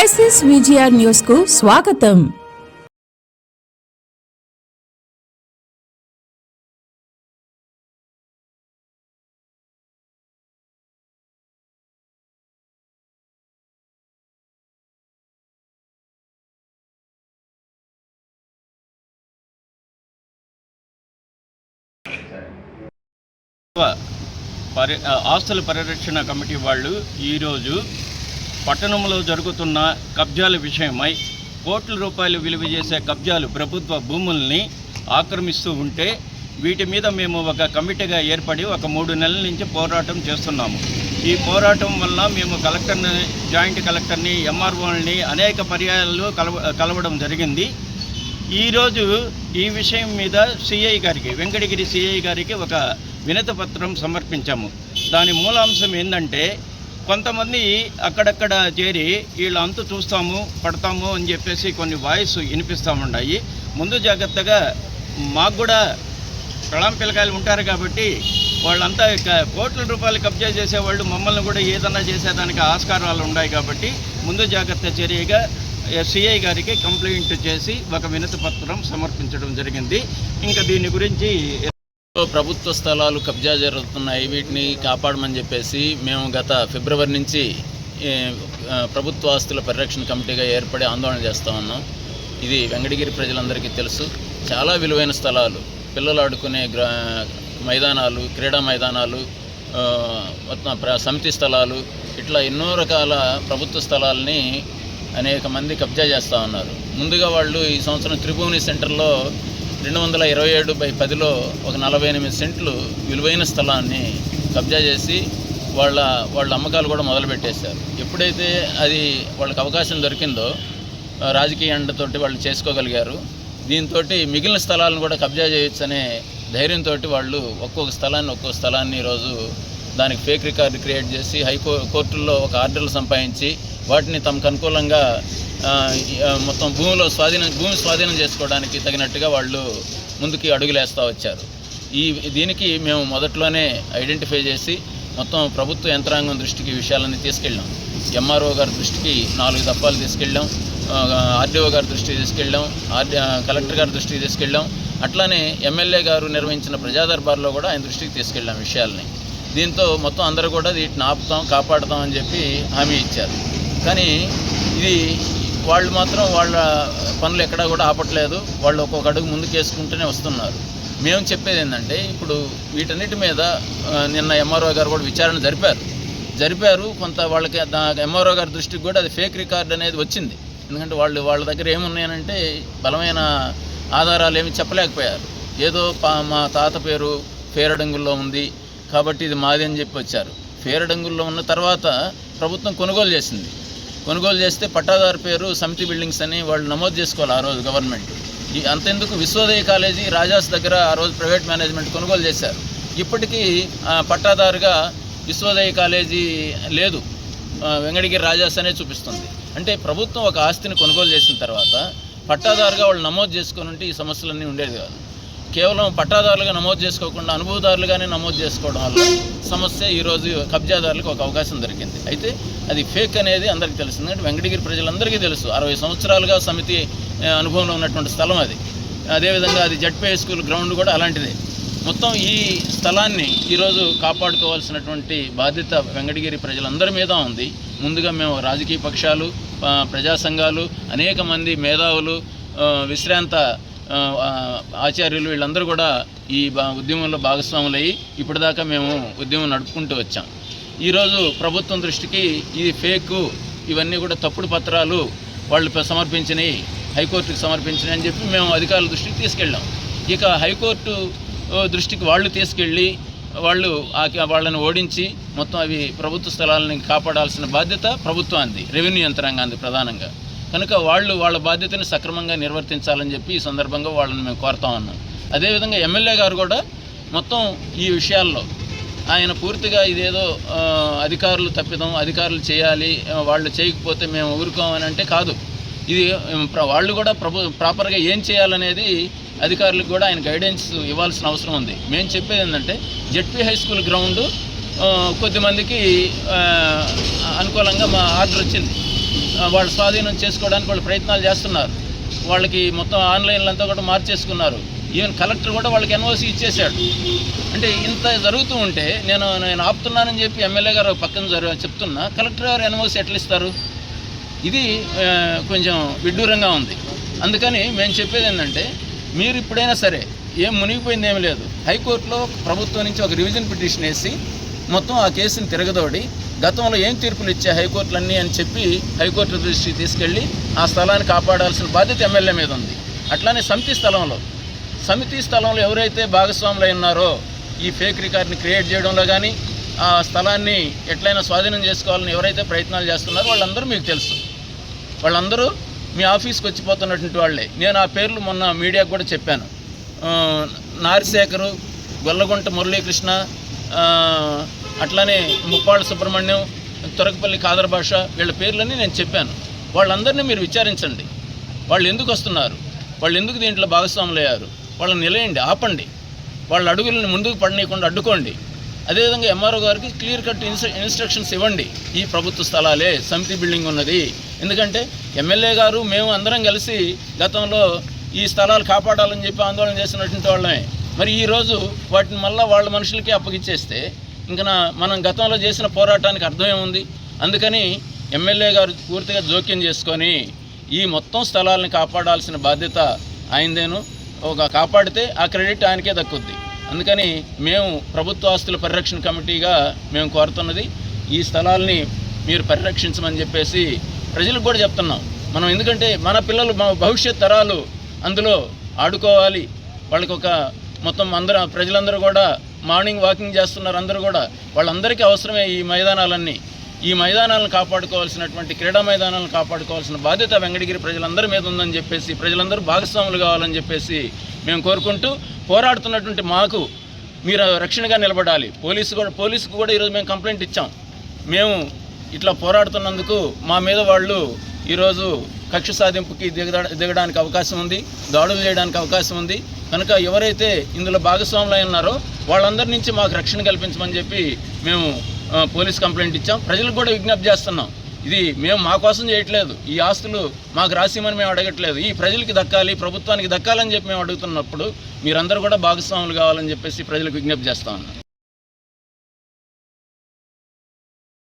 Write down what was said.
Crisis VGR news కు స్వాగతం. ఆస్తుల పరిరక్షణ కమిటీ వాళ్ళు ఈరోజు పట్టణంలో జరుగుతున్న కబ్జాల విషయమై కోట్ల రూపాయలు విలువ చేసే కబ్జాలు ప్రభుత్వ భూముల్ని ఆక్రమిస్తూ ఉంటే వీటి మీద మేము ఒక కమిటీగా ఏర్పడి ఒక 3 నెలల నుంచి పోరాటం చేస్తున్నాము. ఈ పోరాటం వల్ల మేము కలెక్టర్ని, జాయింట్ కలెక్టర్ని, ఎంఆర్ఓల్ని అనేక పర్యాయాలు కలవడం జరిగింది. ఈరోజు ఈ విషయం మీద సిఐ గారికి, వెంకటగిరి సిఐ గారికి ఒక వినతి పత్రం సమర్పించాము. దాని మూలాంశం ఏంటంటే, కొంతమంది అక్కడక్కడ చేరి వీళ్ళ అంతు చూస్తాము, పడతాము అని చెప్పేసి కొన్ని వాయిస్ వినిపిస్తూ ఉన్నాయి. ముందు జాగ్రత్తగా మాకు కూడా ప్రళం పిల్లకాయలు ఉంటారు కాబట్టి వాళ్ళంతా కోట్ల రూపాయలు కబ్జా చేసేవాళ్ళు మమ్మల్ని కూడా ఏదన్నా చేసేదానికి ఆస్కారాలు ఉన్నాయి కాబట్టి ముందు జాగ్రత్త చర్యగా సిఐ గారికి కంప్లైంట్ చేసి ఒక వినతి పత్రం సమర్పించడం జరిగింది. ఇంకా దీని గురించి ప్రభుత్వ స్థలాలు కబ్జా జరుగుతున్నాయి, వీటిని కాపాడమని చెప్పేసి మేము గత ఫిబ్రవరి నుంచి ప్రభుత్వ ఆస్తుల పరిరక్షణ కమిటీగా ఏర్పడి ఆందోళన చేస్తూ ఉన్నాం. ఇది వెంకటగిరి ప్రజలందరికీ తెలుసు. చాలా విలువైన స్థలాలు, పిల్లలు ఆడుకునే మైదానాలు, క్రీడా మైదానాలు, సమితి స్థలాలు, ఇట్లా ఎన్నో రకాల ప్రభుత్వ స్థలాలని అనేక మంది కబ్జా చేస్తూ ఉన్నారు. ముందుగా వాళ్ళు ఈ సంవత్సరం త్రిభువని సెంటర్లో 227/10లో ఒక 48 సెంట్లు విలువైన స్థలాన్ని కబ్జా చేసి వాళ్ళ అమ్మకాలు కూడా మొదలుపెట్టేశారు. ఎప్పుడైతే అది వాళ్ళకి అవకాశం దొరికిందో రాజకీయ అండతోటి వాళ్ళు చేసుకోగలిగారు. దీంతో మిగిలిన స్థలాలను కూడా కబ్జా చేయొచ్చనే ధైర్యంతో వాళ్ళు ఒక్కొక్క స్థలాన్ని ఈరోజు దానికి ఫేక్ రికార్డు క్రియేట్ చేసి కోర్టుల్లో ఒక ఆర్డర్లు సంపాదించి వాటిని తమకు అనుకూలంగా మొత్తం భూమి స్వాధీనం చేసుకోవడానికి తగినట్టుగా వాళ్ళు ముందుకి అడుగులేస్తూ వచ్చారు. దీనికి మేము మొదట్లోనే ఐడెంటిఫై చేసి మొత్తం ప్రభుత్వ యంత్రాంగం దృష్టికి ఈ విషయాలన్నీ తీసుకెళ్ళాం. ఎంఆర్ఓ గారి దృష్టికి 4 దఫాలు తీసుకెళ్ళాం, ఆర్డీఓ గారి దృష్టికి తీసుకెళ్ళాం, కలెక్టర్ గారి దృష్టికి తీసుకెళ్ళాం. అట్లానే ఎమ్మెల్యే గారు నిర్వహించిన ప్రజా దర్బార్లో కూడా ఆయన దృష్టికి తీసుకెళ్ళాం విషయాల్ని. దీంతో మొత్తం అందరూ కూడా వీటిని ఆపుతాం, కాపాడుతాం అని చెప్పి హామీ ఇచ్చారు. కానీ ఇది వాళ్ళు మాత్రం వాళ్ళ పనులు ఎక్కడా కూడా ఆపట్లేదు. వాళ్ళు ఒక్కొక్క అడుగు ముందుకేసుకుంటూనే వస్తున్నారు. మేము చెప్పేది ఏంటంటే, ఇప్పుడు వీటన్నిటి మీద నిన్న ఎంఆర్ఓ గారు కూడా విచారణ జరిపారు. కొంత వాళ్ళకి ఎంఆర్ఓ గారి దృష్టికి కూడా అది ఫేక్ రికార్డ్ అనేది వచ్చింది. ఎందుకంటే వాళ్ళ దగ్గర ఏమున్నాయనంటే బలమైన ఆధారాలు ఏమి చెప్పలేకపోయారు. ఏదో మా తాత పేరు ఫేరడంగుల్లో ఉంది కాబట్టి ఇది మాది అని చెప్పి వచ్చారు. ఫేరడంగుల్లో ఉన్న తర్వాత ప్రభుత్వం కొనుగోలు చేస్తే పట్టాదారు పేరు సమితి బిల్డింగ్స్ అని వాళ్ళు నమోదు చేసుకోవాలి. ఆ రోజు గవర్నమెంట్ అంతెందుకు విశ్వోదయ కాలేజీ రాజాస్ దగ్గర ఆ రోజు ప్రైవేట్ మేనేజ్మెంట్ కొనుగోలు చేశారు. ఇప్పటికీ పట్టాదారుగా విశ్వోదయ కాలేజీ లేదు, వెంకటగిరి రాజాస్ అనే చూపిస్తుంది. అంటే ప్రభుత్వం ఒక ఆస్తిని కొనుగోలు చేసిన తర్వాత పట్టాదారుగా వాళ్ళు నమోదు చేసుకొని ఉంటే ఈ సమస్యలన్నీ ఉండేది కాదు. కేవలం పట్టాదారులుగా నమోదు చేసుకోకుండా అనుభవదారులుగానే నమోదు చేసుకోవడం వల్ల సమస్య ఈరోజు కబ్జాదారులకు ఒక అవకాశం దొరికింది. అయితే అది ఫేక్ అనేది అందరికీ తెలిసింది. అంటే వెంకటగిరి ప్రజలందరికీ తెలుసు. 60 సంవత్సరాలుగా సమితి అనుభవంలో ఉన్నటువంటి స్థలం అది. అదేవిధంగా అది జడ్పీఐ స్కూల్ గ్రౌండ్ కూడా అలాంటిదే. మొత్తం ఈ స్థలాన్ని ఈరోజు కాపాడుకోవాల్సినటువంటి బాధ్యత వెంకటగిరి ప్రజలందరి మీద ఉంది. ముందుగా మేము రాజకీయ పక్షాలు, ప్రజా సంఘాలు, అనేక మంది మేధావులు, విశ్రాంత ఆచార్యులు వీళ్ళందరూ కూడా ఈ ఉద్యమంలో భాగస్వాములయ్యి ఇప్పటిదాకా మేము ఉద్యమం నడుపుకుంటూ వచ్చాం. ఈరోజు ప్రభుత్వం దృష్టికి ఇది ఫేకు, ఇవన్నీ కూడా తప్పుడు పత్రాలు వాళ్ళు సమర్పించినవి, హైకోర్టుకి సమర్పించినవి అని చెప్పి మేము అధికారుల దృష్టికి తీసుకెళ్ళాం. ఇక హైకోర్టు దృష్టికి వాళ్ళు తీసుకెళ్ళి వాళ్ళని ఓడించి మొత్తం అవి ప్రభుత్వ స్థలాలని కాపాడాల్సిన బాధ్యత ప్రభుత్వానికి, రెవెన్యూ యంత్రాంగానికి ప్రధానంగా. కనుక వాళ్ళ బాధ్యతని సక్రమంగా నిర్వర్తించాలని చెప్పి ఈ సందర్భంగా వాళ్ళని మేము కోరుతా ఉన్నాం. అదేవిధంగా ఎమ్మెల్యే గారు కూడా మొత్తం ఈ విషయాల్లో ఆయన పూర్తిగా ఇదేదో అధికారులు తప్పిదం, అధికారులు చేయాలి, వాళ్ళు చేయకపోతే మేము ఊరుకోమని అంటే కాదు. ఇది వాళ్ళు కూడా ప్రాపర్గా ఏం చేయాలనేది అధికారులకు కూడా ఆయన గైడెన్స్ ఇవ్వాల్సిన అవసరం ఉంది. మేము చెప్పేది ఏంటంటే, జెడ్పీ హై స్కూల్ గ్రౌండ్ కొద్దిమందికి అనుకూలంగా మా ఆర్డర్ వచ్చింది. వాళ్ళ స్వాధీనం చేసుకోవడానికి వాళ్ళు ప్రయత్నాలు చేస్తున్నారు. వాళ్ళకి మొత్తం ఆన్లైన్లో అంతా కూడా మార్చేసుకున్నారు. ఈవెన్ కలెక్టర్ కూడా వాళ్ళకి ఎన్ఓసి ఇచ్చేశాడు. అంటే ఇంత జరుగుతూ ఉంటే నేను ఆపుతున్నానని చెప్పి ఎమ్మెల్యే గారు పక్కన చెప్తున్నా, కలెక్టర్ గారు ఎన్ఓసి ఎట్లా ఇస్తారు? ఇది కొంచెం విడ్డూరంగా ఉంది. అందుకని మేము చెప్పేది ఏంటంటే, మీరు ఇప్పుడైనా సరే ఏం మునిగిపోయింది ఏమీ లేదు, హైకోర్టులో ప్రభుత్వం నుంచి ఒక రివిజన్ పిటిషన్ వేసి మొత్తం ఆ కేసుని తిరగదోడి గతంలో ఏం తీర్పులు ఇచ్చే హైకోర్టులన్నీ అని చెప్పి హైకోర్టు దృష్టికి తీసుకెళ్ళి ఆ స్థలాన్ని కాపాడాల్సిన బాధ్యత ఎమ్మెల్యే మీద ఉంది. అట్లానే సమితి స్థలంలో ఎవరైతే భాగస్వాములు ఉన్నారో ఈ ఫేక్ రికార్డ్ని క్రియేట్ చేయడంలో కానీ ఆ స్థలాన్ని ఎట్లయినా స్వాధీనం చేసుకోవాలని ఎవరైతే ప్రయత్నాలు చేస్తున్నారో వాళ్ళందరూ మీకు తెలుసు. వాళ్ళందరూ మీ ఆఫీస్కి వచ్చిపోతున్నటువంటి వాళ్ళే. నేను ఆ పేర్లు మొన్న మీడియాకు కూడా చెప్పాను. నారిశేఖరు, గొల్లగుంట మురళీకృష్ణ, అట్లానే ముప్పాళ్ళ సుబ్రహ్మణ్యం, తురకపల్లి ఖాదర్ భాష, వీళ్ళ పేర్లన్నీ నేను చెప్పాను. వాళ్ళందరినీ మీరు విచారించండి. వాళ్ళు ఎందుకు వస్తున్నారు, వాళ్ళు ఎందుకు దీంట్లో భాగస్వాములు అయ్యారు, వాళ్ళని నిలయండి, ఆపండి, వాళ్ళ అడుగులను ముందుకు పడనీయకుండా అడ్డుకోండి. అదేవిధంగా ఎంఆర్ఓ గారికి క్లియర్ కట్ ఇన్స్ట్రక్షన్స్ ఇవ్వండి. ఈ ప్రభుత్వ స్థలాలే, సమితి బిల్డింగ్ ఉన్నది. ఎందుకంటే ఎమ్మెల్యే గారు మేము అందరం కలిసి గతంలో ఈ స్థలాలు కాపాడాలని చెప్పి ఆందోళన చేసినటువంటి వాళ్ళమే. మరి ఈరోజు వాటిని మళ్ళీ వాళ్ళ మనుషులకి అప్పగిచ్చేస్తే ఇంకా మనం గతంలో చేసిన పోరాటానికి అర్థమేముంది? అందుకని ఎమ్మెల్యే గారు పూర్తిగా జోక్యం చేసుకొని ఈ మొత్తం స్థలాలను కాపాడాల్సిన బాధ్యత ఆయనదేను. కాపాడితే ఆ క్రెడిట్ ఆయనకే దక్కుద్ది. అందుకని మేము ప్రభుత్వ ఆస్తుల పరిరక్షణ కమిటీగా మేము కోరుతున్నది, ఈ స్థలాల్ని మీరు పరిరక్షించమని చెప్పేసి ప్రజలకు కూడా చెప్తున్నాం మనం. ఎందుకంటే మన పిల్లలు, మా భవిష్యత్ తరాలు అందులో ఆడుకోవాలి. వాళ్ళకి ఒక మొత్తం ప్రజలందరూ కూడా మార్నింగ్ వాకింగ్ చేస్తున్నారు. అందరూ కూడా వాళ్ళందరికీ అవసరమే ఈ మైదానాలన్నీ. ఈ మైదానాలను కాపాడుకోవాల్సినటువంటి, క్రీడా మైదానాలను కాపాడుకోవాల్సిన బాధ్యత వెంకటగిరి ప్రజలందరి మీద ఉందని చెప్పేసి, ప్రజలందరూ భాగస్వాములు కావాలని చెప్పేసి మేము కోరుకుంటూ, పోరాడుతున్నటువంటి మాకు మీరు రక్షణగా నిలబడాలి. పోలీసుకు కూడా ఈరోజు మేము కంప్లైంట్ ఇచ్చాం. మేము ఇట్లా పోరాడుతున్నందుకు మా మీద వాళ్ళు ఈరోజు కక్ష సాధింపుకి దిగడానికి అవకాశం ఉంది, దాడులు చేయడానికి అవకాశం ఉంది. కనుక ఎవరైతే ఇందులో భాగస్వాములు ఉన్నారో వాళ్ళందరి నుంచి మాకు రక్షణ కల్పించమని చెప్పి మేము పోలీస్ కంప్లైంట్ ఇచ్చాం. ప్రజలకు కూడా విజ్ఞప్తి చేస్తున్నాం, ఇది మేము మా కోసం చేయట్లేదు, ఈ ఆస్తులు మాకు రాసిమని మేము అడగట్లేదు, ఈ ప్రజలకి దక్కాలి, ప్రభుత్వానికి దక్కాలని చెప్పి మేము అడుగుతున్నప్పుడు మీరందరూ కూడా భాగస్వాములు కావాలని చెప్పేసి ప్రజలకు విజ్ఞప్తి చేస్తా ఉన్నాం.